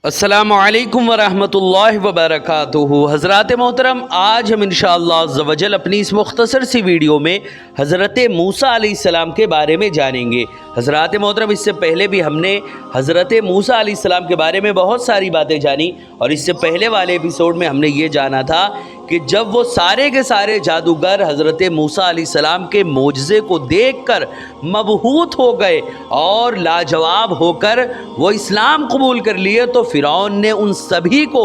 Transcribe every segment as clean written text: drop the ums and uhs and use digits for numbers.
अस्सलामु अलैकुम वरहमतुल्लाहि वबरकातुहू। हज़रात मोहतरम, आज हम इंशाअल्लाह अज़्ज़ व जल अपनी इस मुख्तसर सी वीडियो में हज़रत मूसा अलैहिस्सलाम के बारे में जानेंगे। हज़रात मोहतरम, इससे पहले भी हमने हज़रत मूसा अलैहिस्सलाम के बारे में बहुत सारी बातें जानी, और इससे पहले वाले एपिसोड में हमने ये जाना था कि जब वो सारे के सारे जादूगर हज़रत मूसा अलैहिस्सलाम के मोजज़े को देखकर मबहूत हो गए और लाजवाब होकर वो इस्लाम कबूल कर लिए, तो फ़िरौन ने उन सभी को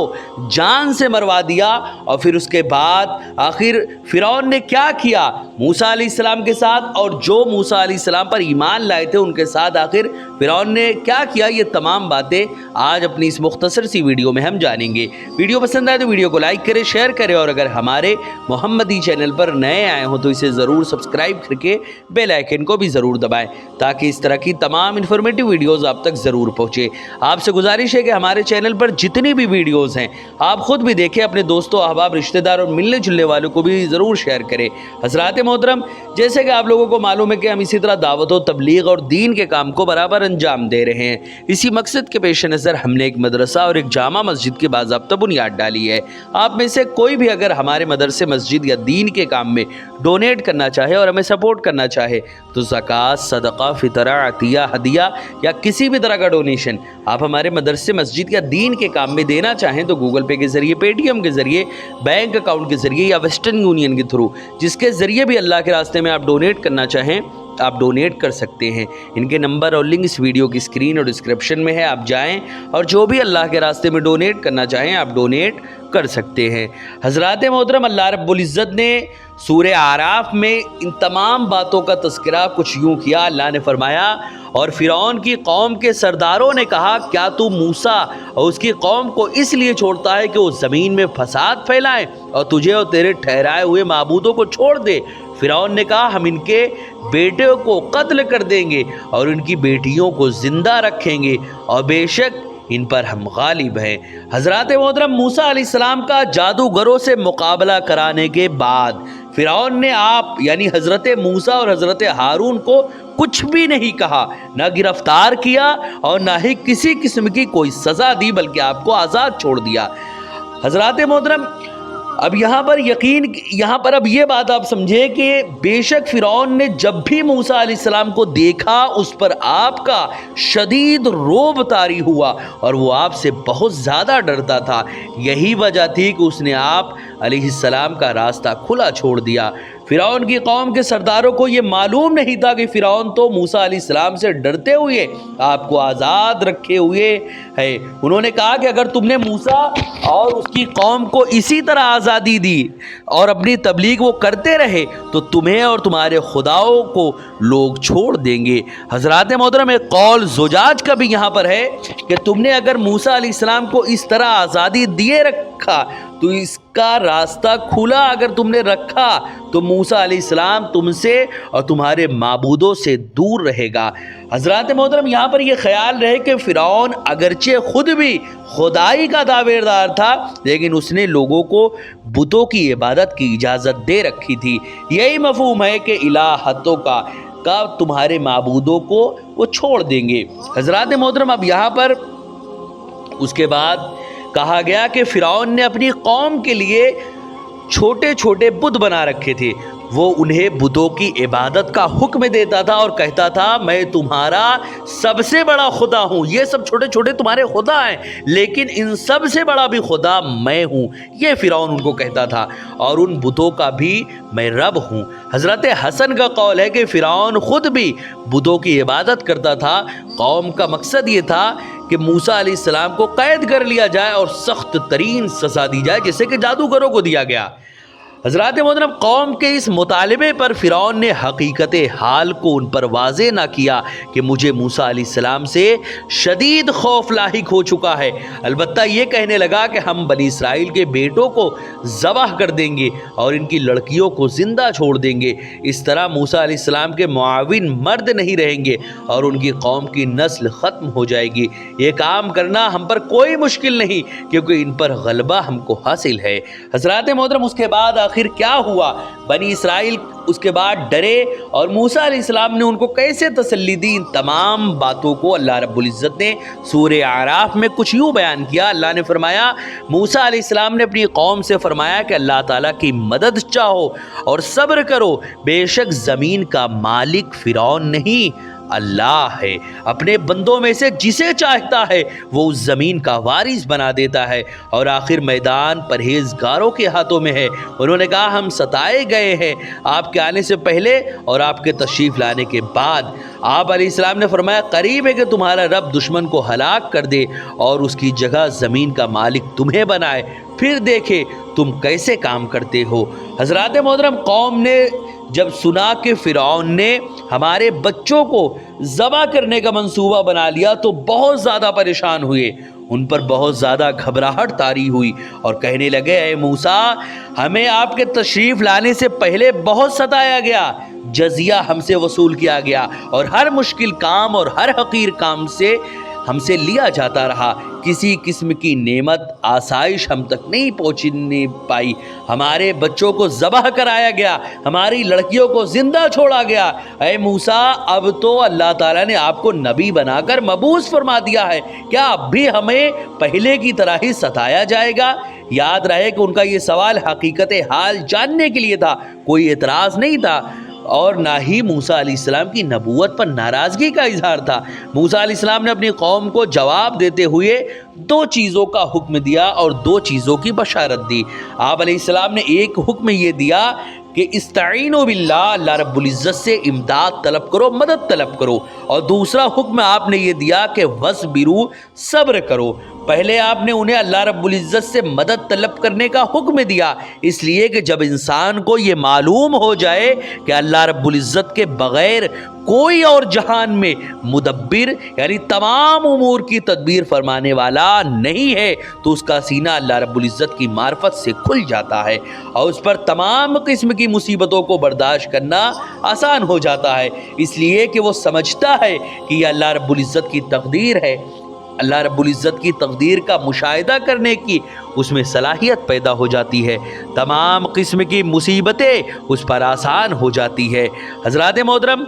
जान से मरवा दिया। और फिर उसके बाद आखिर फ़िरौन ने क्या किया मूसा अलैहिस्सलाम के साथ, और जो मूसा अलैहिस्सलाम पर ईमान लाए थे उनके साथ आखिर फ़िरौन ने क्या किया, ये तमाम बातें आज अपनी इस मुख्तसर सी वीडियो में हम जानेंगे। वीडियो पसंद आए तो वीडियो को लाइक करें, शेयर करें, और अगर हमारे मोहम्मदी चैनल पर नए आए हो तो इसे ज़रूर सब्सक्राइब करके बेल आइकन को भी ज़रूर दबाएं, ताकि इस तरह की तमाम इन्फॉर्मेटिव वीडियोज़ आप तक ज़रूर पहुँचे। आपसे गुजारिश है कि हमारे चैनल पर जितनी भी वीडियोज़ हैं आप ख़ुद भी देखें, अपने दोस्तों, अहबाब, रिश्तेदार और मिलने जुलने वालों को भी ज़रूर शेयर करें। हज़रात मोहतरम, जैसे कि आप लोगों को मालूम है कि हम इसी तरह दावत व तबलीग और दीन के काम को बराबर अंजाम दे रहे हैं। इसी मकसद के पेश नज़र हमने एक मदरसा और एक जामा मस्जिद की बाज़ाब्ता बुनियाद डाली है। आप में से कोई भी अगर हमारे मदरसे, मस्जिद या दीन के काम में डोनेट करना चाहे और हमें सपोर्ट करना चाहे तो ज़कात, सदका, फितरा, अतिया, हदिया या किसी भी तरह का डोनेशन आप हमारे मदरसे, मस्जिद या दीन के काम में देना चाहें तो गूगल पे के ज़रिए, पेटीएम के ज़रिए, बैंक अकाउंट के ज़रिए या वेस्टर्न यूनियन के थ्रू, जिसके ज़रिए भी अल्लाह के रास्ते में आप डोनेट करना चाहें आप डोनेट कर सकते हैं। इनके नंबर और लिंक इस वीडियो की स्क्रीन और डिस्क्रिप्शन में है, आप जाएं और जो भी अल्लाह के रास्ते में डोनेट करना चाहें आप डोनेट कर सकते हैं। हज़रात मोहतरम, अल्लाह रब्बुल इज़्ज़त ने सूरह आराफ में इन तमाम बातों का तज़किरा कुछ यूँ किया। अल्लाह ने फरमाया, और फ़िरौन की कौम के सरदारों ने कहा, क्या तू मूसा और उसकी कौम को इसलिए छोड़ता है कि वो ज़मीन में फसाद फैलाएं और तुझे और तेरे ठहराए हुए माबूदों को छोड़ दे? फ़िरौन ने कहा, हम इनके बेटे को कत्ल कर देंगे और इनकी बेटियों को ज़िंदा रखेंगे, और बेशक इन पर हम गालिब हैं। हज़रात मोहतरम, मूसा अलैहिस्सलाम का जादूगरों से मुकाबला कराने के बाद फ़िरौन ने आप यानी हज़रत मूसा और हज़रत हारून को कुछ भी नहीं कहा, ना गिरफ्तार किया और ना ही किसी किस्म की कोई सज़ा दी, बल्कि आपको आज़ाद छोड़ दिया। हज़रात मोहतरम, अब यहाँ पर अब ये बात आप समझे कि बेशक फ़िरौन ने जब भी मूसा अलैहिस्सलाम को देखा उस पर आपका शदीद रोब तारी हुआ और वो आपसे बहुत ज़्यादा डरता था। यही वजह थी कि उसने आप अलैहिस्सलाम का रास्ता खुला छोड़ दिया। फ़िरौन की कौम के सरदारों को ये मालूम नहीं था कि फ़िरौन तो मूसा अलैहिस्सलाम से डरते हुए आपको आज़ाद रखे हुए है। उन्होंने कहा कि अगर तुमने मूसा और उसकी कौम को इसी तरह आज़ादी दी और अपनी तबलीग वो करते रहे तो तुम्हें और तुम्हारे खुदाओं को लोग छोड़ देंगे। हज़रात मोहतरम, एक कौल ज़ुजाज का भी यहाँ पर है कि तुमने अगर मूसा अलैहिस्सलाम को इस तरह आज़ादी दिए रखा तो इसका रास्ता खुला अगर तुमने रखा तो मूसा अलैहिस्सलाम तुमसे और तुम्हारे माबूदों से दूर रहेगा। हज़रात मोहतरम, यहाँ पर यह ख्याल रहे कि फ़िरौन अगरचे खुद भी खुदाई का दावेदार था, लेकिन उसने लोगों को बुतों की इबादत की इजाज़त दे रखी थी। यही मफ़हूम है कि इलाहतों का तुम्हारे माबूदों को वो छोड़ देंगे। हज़रात मोहतरम, अब यहाँ पर उसके बाद कहा गया कि फ़िरौन ने अपनी कौम के लिए छोटे छोटे बुत बना रखे थे। वो उन्हें बुतों की इबादत का हुक्म देता था और कहता था, मैं तुम्हारा सबसे बड़ा खुदा हूँ। ये सब छोटे छोटे तुम्हारे खुदा हैं, लेकिन इन सब से बड़ा भी खुदा मैं हूँ। ये फ़िरौन उनको कहता था, और उन बुतों का भी मैं रब हूँ। हज़रत हसन का कौल है कि फ़िरौन ख़ुद भी बुतों की इबादत करता था। कौम का मकसद ये था कि मूसा अलैहिस्सलाम को कैद कर लिया जाए और सख्त तरीन सज़ा दी जाए, जैसे कि जादूगरों को दिया गया। हज़रात मोहतरम, कौम के इस मुतालबे पर फ़िरौन ने हकीकत हाल को उन पर वाज़े ना किया कि मुझे मूसा अलैहिस्सलाम से शदीद खौफ लाहिक हो चुका है। अलबत्ता ये कहने लगा कि हम बनी इसराइल के बेटों को ज़बह कर देंगे और इनकी लड़कियों को ज़िंदा छोड़ देंगे। इस तरह मूसा अलैहिस्सलाम के मुआविन मर्द नहीं रहेंगे और उनकी कौम की नस्ल ख़त्म हो जाएगी। ये काम करना हम पर कोई मुश्किल नहीं, क्योंकि इन पर गलबा हमको हासिल है। हज़रात मोहतरम, उसके बाद आखिर क्या हुआ, बनी इसराइल उसके बाद डरे और मूसा अलैहिस्सलाम ने उनको कैसे तसल्ली दी, इन तमाम बातों को अल्लाह रब्बुल इज़्ज़त ने सूरे आराफ में कुछ यूँ बयान किया। अल्लाह ने फरमाया, मूसा अलैहिस्सलाम ने अपनी कौम से फरमाया कि अल्लाह ताला की मदद चाहो और सब्र करो, बेशक ज़मीन का मालिक फ़िरौन नहीं अल्लाह है, अपने बंदों में से जिसे चाहता है वो उस ज़मीन का वारिस बना देता है और आखिर मैदान परहेजगारों के हाथों में है। उन्होंने कहा, हम सताए गए हैं आपके आने से पहले और आपके तशरीफ़ लाने के बाद। आप अलैहिस्सलाम ने फरमाया, करीब है कि तुम्हारा रब दुश्मन को हलाक कर दे और उसकी जगह ज़मीन का मालिक तुम्हें बनाए, फिर देखे तुम कैसे काम करते हो। हज़रात मोहतरम, कौम ने जब सुना कि फ़िरौन ने हमारे बच्चों को ज़बह करने का मंसूबा बना लिया तो बहुत ज़्यादा परेशान हुए, उन पर बहुत ज़्यादा घबराहट तारी हुई और कहने लगे, ऐ मूसा, हमें आपके तशरीफ़ लाने से पहले बहुत सताया गया, जजिया हमसे वसूल किया गया और हर मुश्किल काम और हर हकीर काम से हमसे लिया जाता रहा, किसी किस्म की नेमत आसाइश हम तक नहीं पहुँचने पाई, हमारे बच्चों को ज़बह कराया गया, हमारी लड़कियों को ज़िंदा छोड़ा गया। ऐ मूसा, अब तो अल्लाह ताला ने आपको नबी बनाकर मबूस फरमा दिया है, क्या अब भी हमें पहले की तरह ही सताया जाएगा? याद रहे कि उनका ये सवाल हकीकत हाल जानने के लिए था, कोई एतराज़ नहीं था और ना ही मूसा अलैहिस्सलाम की नबूवत पर नाराज़गी का इजहार था। मूसा अलैहिस्सलाम ने अपनी कौम को जवाब देते हुए दो चीज़ों का हुक्म दिया और दो चीज़ों की बशारत दी। आप अलैहिस्सलाम ने एक हुक्म ये दिया कि इस्ताईनु बिल्लाह, अल्लाह रब्बुल इज़्ज़त से इमदाद तलब करो, मदद तलब करो, और दूसरा हुक्म आपने ये दिया कि वस्बिरू, सब्र करो। पहले आपने उन्हें अल्लाह रब्बुल इज़्ज़त से मदद तलब करने का हुक्म दिया, इसलिए कि जब इंसान को ये मालूम हो जाए कि अल्लाह रब्बुल इज़्ज़त के बग़ैर कोई और जहान में मुदब्बिर यानी तमाम उमूर की तदबीर फरमाने वाला नहीं है, तो उसका सीना अल्लाह रब्बुल इज़्ज़त की मार्फत से खुल जाता है और उस पर तमाम किस्म की मुसीबतों को बर्दाश्त करना आसान हो जाता है, इसलिए कि वो समझता है कि यह अल्लाह रब्बुल इज़्ज़त की तकदीर है। अल्लाह रब्बुल इज़्ज़त की तकदीर का मुशाहिदा करने की उसमें सलाहियत पैदा हो जाती है, तमाम किस्म की मुसीबतें उस पर आसान हो जाती है। हज़रात मोहतरम,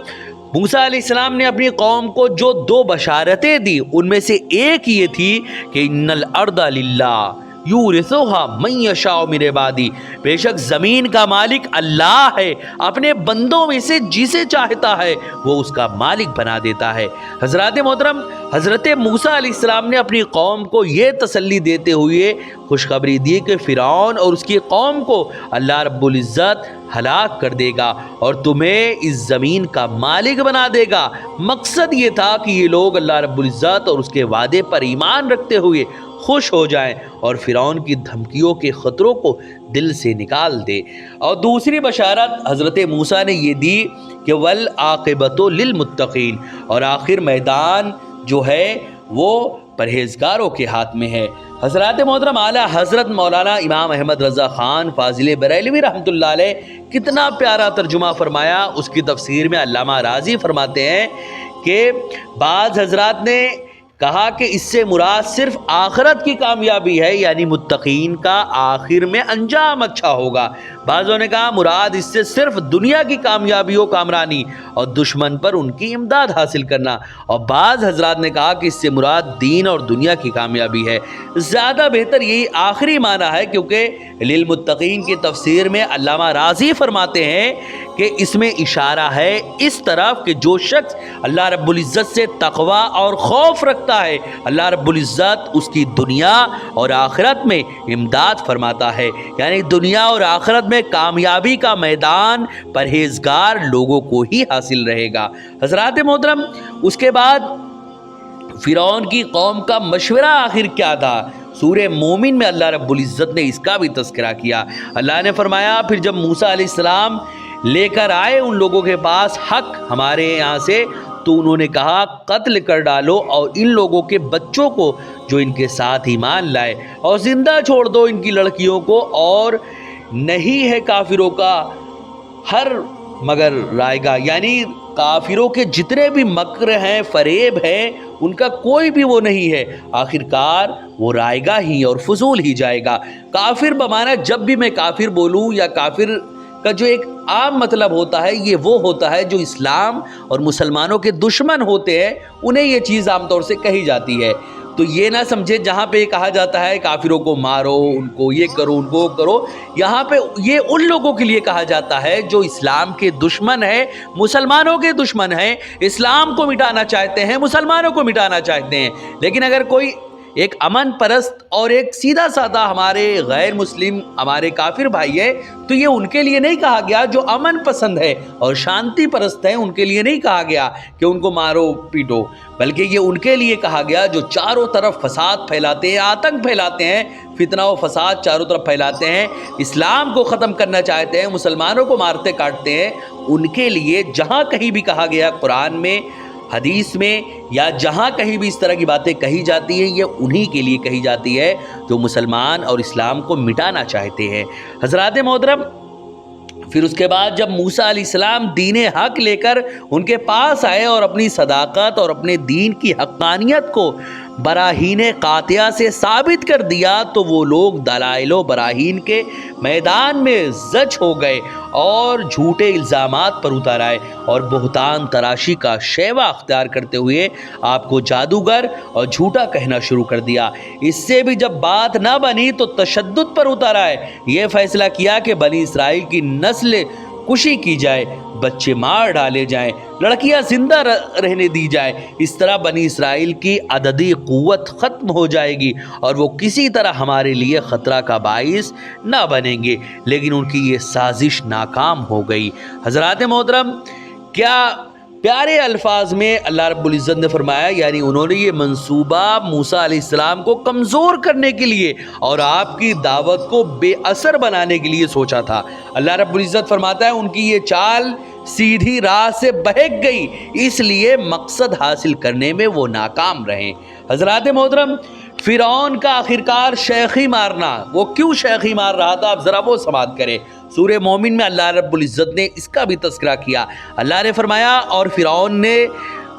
मूसा अलैहिस्सलाम ने अपनी कौम को जो दो बशारतें दी उनमें से एक ये थी कि इन्नल अर्दा लिल्लाह यूरिसुहा मन यशाउ मिन इबादी, बेशक ज़मीन का मालिक अल्लाह है, अपने बंदों में से जिसे चाहता है वो उसका मालिक बना देता है। हज़रात मोहतरम, हज़रत मूसा अलैहिस्सलाम ने अपनी कौम को ये तसल्ली देते हुए खुशखबरी दी कि फ़िरौन और उसकी कौम को अल्लाह रब्बुल इज़्ज़त हलाक कर देगा और तुम्हें इस ज़मीन का मालिक बना देगा। मकसद ये था कि ये लोग अल्लाह रब्बुल इज़्ज़त और उसके वादे पर ईमान रखते हुए खुश हो जाएं और फ़िरौन की धमकियों के ख़तरों को दिल से निकाल दे। और दूसरी बशारत हज़रत मूसा ने ये दी कि वल आक़िबतु लिल मुत्तक़ीन, और आखिर मैदान जो है वो परहेज़गारों के हाथ में है। हज़रात मोहतरम, आला हज़रत मौलाना इमाम अहमद रज़ा ख़ान फ़ाज़िल बरेलवी रहमतुल्लाह अलैह कितना प्यारा तर्जुमा फरमाया। उसकी तफसीर में अल्लामा राज़ी फरमाते हैं कि बाज़ हज़रात ने कहा कि इससे मुराद सिर्फ आखिरत की कामयाबी है, यानी मुत्तकीन का आखिर में अंजाम अच्छा होगा। बाज़ों ने कहा मुराद इससे सिर्फ दुनिया की कामयाबी व कामरानी और दुश्मन पर उनकी इमदाद हासिल करना, और बाज़ हजरात ने कहा कि इससे मुराद दीन और दुनिया की कामयाबी है। ज़्यादा बेहतर यही आखिरी माना है, क्योंकि लिल मुत्तकीन की तफसीर में अल्लामा राज़ी फरमाते हैं कि इसमें इशारा है इस तरफ कि जो शख्स अल्लाह रब्बुल इज़्ज़त से तक़वा और खौफ रखता है, अल्लाह रब्बुल इज़्ज़त उसकी दुनिया और आखिरत में इमदाद फरमाता है, यानी दुनिया और आखिरत में कामयाबी का मैदान परहेज़गार लोगों को ही हासिल रहेगा। हज़रात मोहतरम, उसके बाद फ़िरौन की कौम का मशवरा आखिर क्या था? सूरे मोमिन में अल्लाह रब्बुल इज़्ज़त ने इसका भी तज़किरा किया। अल्लाह ने फरमाया, फिर जब मूसा अलैहिस्सलाम लेकर आए उन लोगों के पास हक हमारे यहाँ से, तो उन्होंने कहा कत्ल कर डालो और इन लोगों के बच्चों को जो इनके साथ ईमान लाए, और ज़िंदा छोड़ दो इनकी लड़कियों को, और नहीं है काफिरों का हर मगर रायगा, यानी काफिरों के जितने भी मक्र हैं, फरेब हैं, ان کا کوئی بھی وہ نہیں ہے، آخرکار وہ رائے گا ہی اور فضول ہی جائے گا۔ کافر بمانا جب بھی میں کافر بولوں یا کافر کا جو ایک عام مطلب ہوتا ہے یہ وہ ہوتا ہے جو اسلام اور مسلمانوں کے دشمن ہوتے ہیں، انہیں یہ چیز عام طور سے کہی جاتی ہے۔ تو یہ نہ سمجھے جہاں پہ کہا جاتا ہے کافروں کو مارو، ان کو یہ کرو، ان کو وہ کرو، یہاں پہ یہ ان لوگوں کے لیے کہا جاتا ہے جو اسلام کے دشمن ہیں، مسلمانوں کے دشمن ہیں، اسلام کو مٹانا چاہتے ہیں، مسلمانوں کو مٹانا چاہتے ہیں۔ لیکن اگر کوئی ایک امن پرست اور ایک سیدھا سادہ ہمارے غیر مسلم ہمارے کافر بھائی ہے تو یہ ان کے لیے نہیں کہا گیا، جو امن پسند ہے اور شانتی پرست ہیں ان کے لیے نہیں کہا گیا کہ ان کو مارو پیٹو، بلکہ یہ ان کے لیے کہا گیا جو چاروں طرف فساد پھیلاتے ہیں، آتنک پھیلاتے ہیں، فتنہ و فساد چاروں طرف پھیلاتے ہیں، اسلام کو ختم کرنا چاہتے ہیں، مسلمانوں کو مارتے کاٹتے ہیں۔ ان کے لیے جہاں کہیں بھی کہا گیا قرآن میں، حدیث میں، یا جہاں کہیں بھی اس طرح کی باتیں کہی جاتی ہیں یہ انہی کے لیے کہی جاتی ہے جو مسلمان اور اسلام کو مٹانا چاہتے ہیں۔ حضرات محترم، پھر اس کے بعد جب موسیٰ علیہ السلام دین حق لے کر ان کے پاس آئے اور اپنی صداقت اور اپنے دین کی حقانیت کو براہین قاطعہ سے ثابت کر دیا تو وہ لوگ دلائل و براہین کے میدان میں زچ ہو گئے اور جھوٹے الزامات پر اتر آئے اور بہتان تراشی کا شیوہ اختیار کرتے ہوئے آپ کو جادوگر اور جھوٹا کہنا شروع کر دیا۔ اس سے بھی جب بات نہ بنی تو تشدد پر اتر آئے، یہ فیصلہ کیا کہ بنی اسرائیل کی نسل کشی کی جائے، بچے مار ڈالے جائیں، لڑکیاں زندہ رہنے دی جائے۔ اس طرح بنی اسرائیل کی عددی قوت ختم ہو جائے گی اور وہ کسی طرح ہمارے لیے خطرہ کا باعث نہ بنیں گے، لیکن ان کی یہ سازش ناکام ہو گئی۔ حضرات محترم، کیا پیارے الفاظ میں اللہ رب العزت نے فرمایا، یعنی انہوں نے یہ منصوبہ موسیٰ علیہ السلام کو کمزور کرنے کے لیے اور آپ کی دعوت کو بے اثر بنانے کے لیے سوچا تھا۔ اللہ رب العزت فرماتا ہے ان کی یہ چال سیدھی راہ سے بہک گئی، اس لیے مقصد حاصل کرنے میں وہ ناکام رہے۔ حضرات محترم، فرعون کا آخرکار شیخی مارنا، وہ کیوں شیخی مار رہا تھا آپ ذرا وہ سماعت کریں۔ سورہ مومن میں اللہ رب العزت نے اس کا بھی تذکرہ کیا۔ اللہ نے فرمایا، اور فرعون نے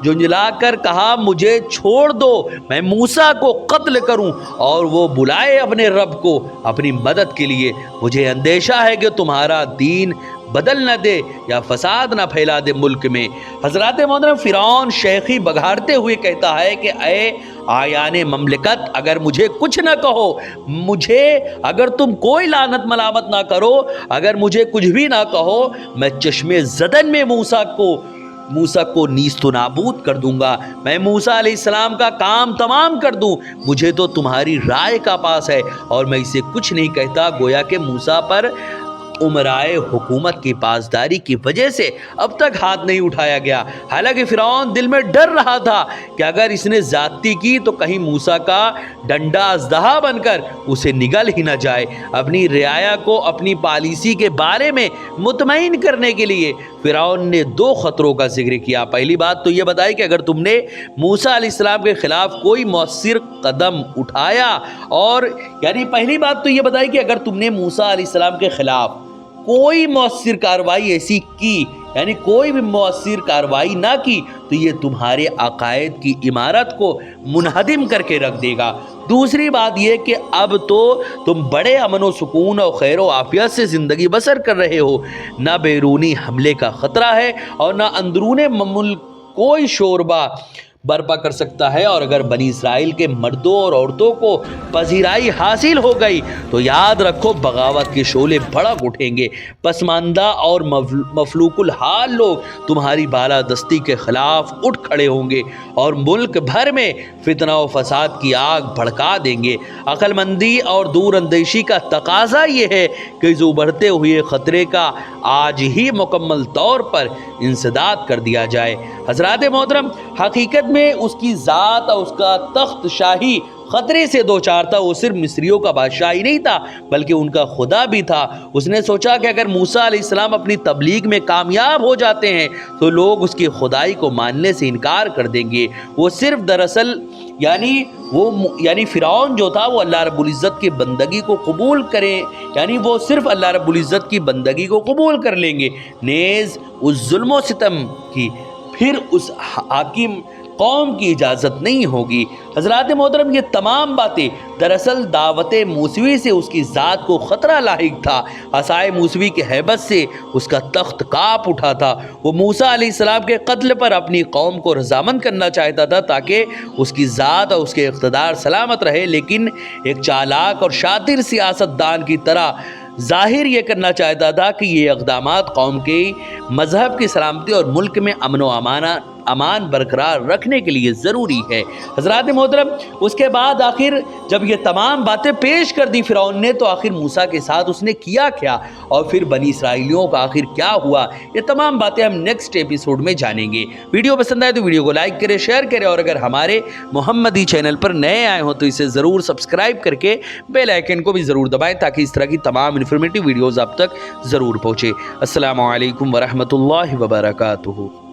جھنجلا کر کہا مجھے چھوڑ دو، میں موسیٰ کو قتل کروں، اور وہ بلائے اپنے رب کو اپنی مدد کے لیے۔ مجھے اندیشہ ہے کہ تمہارا دین بدل نہ دے یا فساد نہ پھیلا دے ملک میں۔ حضرات محترم، فرعون شیخی بگاڑتے ہوئے کہتا ہے کہ اے آیان مملکت، اگر مجھے کچھ نہ کہو، مجھے اگر تم کوئی لعنت ملامت نہ کرو، اگر مجھے کچھ بھی نہ کہو، میں چشم زدن میں موسیٰ کو نیست و نابود کر دوں گا، میں موسیٰ علیہ السلام کا کام تمام کر دوں، مجھے تو تمہاری رائے کا پاس ہے اور میں اسے کچھ نہیں کہتا۔ گویا کہ موسیٰ پر امرائے حکومت کی پاسداری کی وجہ سے اب تک ہاتھ نہیں اٹھایا گیا، حالانکہ فرعون دل میں ڈر رہا تھا کہ اگر اس نے زیادتی کی تو کہیں موسیٰ کا ڈنڈا اژدہا بن کر اسے نگل ہی نہ جائے۔ اپنی رعایا کو اپنی پالیسی کے بارے میں مطمئن کرنے کے لیے فرعون نے دو خطروں کا ذکر کیا۔ پہلی بات تو یہ بتائی کہ اگر تم نے موسیٰ علیہ السلام کے خلاف کوئی مؤثر قدم اٹھایا، اور یعنی پہلی بات تو یہ بتائی کہ اگر تم نے موسیٰ علیہ السلام کے خلاف کوئی مؤثر کارروائی ایسی کی، یعنی کوئی بھی مؤثر کارروائی نہ کی، تو یہ تمہارے عقائد کی عمارت کو منہدم کر کے رکھ دے گا۔ دوسری بات یہ کہ اب تو تم بڑے امن و سکون اور خیر و عافیت سے زندگی بسر کر رہے ہو، نہ بیرونی حملے کا خطرہ ہے اور نہ اندرون ملک کوئی شوربہ برپا کر سکتا ہے، اور اگر بنی اسرائیل کے مردوں اور عورتوں کو پذیرائی حاصل ہو گئی تو یاد رکھو بغاوت کے شعلے بھڑک اٹھیں گے، پسماندہ اور مفلوق الحال لوگ تمہاری بالادستی کے خلاف اٹھ کھڑے ہوں گے اور ملک بھر میں فتنہ و فساد کی آگ بھڑکا دیں گے۔ عقل مندی اور دور اندیشی کا تقاضا یہ ہے کہ اس ابھرتے ہوئے خطرے کا آج ہی مکمل طور پر انسداد کر دیا جائے۔ حضرات محترم، حقیقت میں اس کی ذات اور اس کا تخت شاہی خطرے سے دو چار تھا۔ وہ صرف مصریوں کا بادشاہ ہی نہیں تھا بلکہ ان کا خدا بھی تھا۔ اس نے سوچا کہ اگر موسیٰ علیہ السلام اپنی تبلیغ میں کامیاب ہو جاتے ہیں تو لوگ اس کی خدائی کو ماننے سے انکار کر دیں گے۔ وہ صرف دراصل یعنی فرعون جو تھا وہ اللہ رب العزت کی بندگی کو قبول کریں، یعنی وہ صرف اللہ رب العزت کی بندگی کو قبول کر لیں گے، نیز اس ظلم و ستم کی، پھر اس حاکم قوم کی اجازت نہیں ہوگی۔ حضرات محترم یہ تمام باتیں دراصل دعوت موسوی سے اس کی ذات کو خطرہ لاحق تھا۔ عصائے موسوی کی ہیبت سے اس کا تخت کانپ اٹھا تھا۔ وہ موسیٰ علیہ السلام کے قتل پر اپنی قوم کو رضامند کرنا چاہتا تھا تاکہ اس کی ذات اور اس کے اقتدار سلامت رہے، لیکن ایک چالاک اور شاطر سیاست دان کی طرح ظاہر یہ کرنا چاہتا تھا کہ یہ اقدامات قوم کے مذہب کی سلامتی اور ملک میں امن و امان برقرار رکھنے کے لیے ضروری ہے۔ حضرات محترم اس کے بعد آخر جب یہ تمام باتیں پیش کر دی فرعون نے، تو آخر موسیٰ کے ساتھ اس نے کیا کیا اور پھر بنی اسرائیلیوں کا آخر کیا ہوا، یہ تمام باتیں ہم نیکسٹ ایپیسوڈ میں جانیں گے۔ ویڈیو پسند آئے تو ویڈیو کو لائک کریں، شیئر کریں، اور اگر ہمارے محمدی چینل پر نئے آئے ہوں تو اسے ضرور سبسکرائب کر کے بیل آئیکن کو بھی ضرور دبائیں تاکہ اس طرح کی تمام انفارمیٹیو ویڈیوز آپ تک ضرور پہنچے۔ السلام علیکم ورحمۃ اللہ وبرکاتہ۔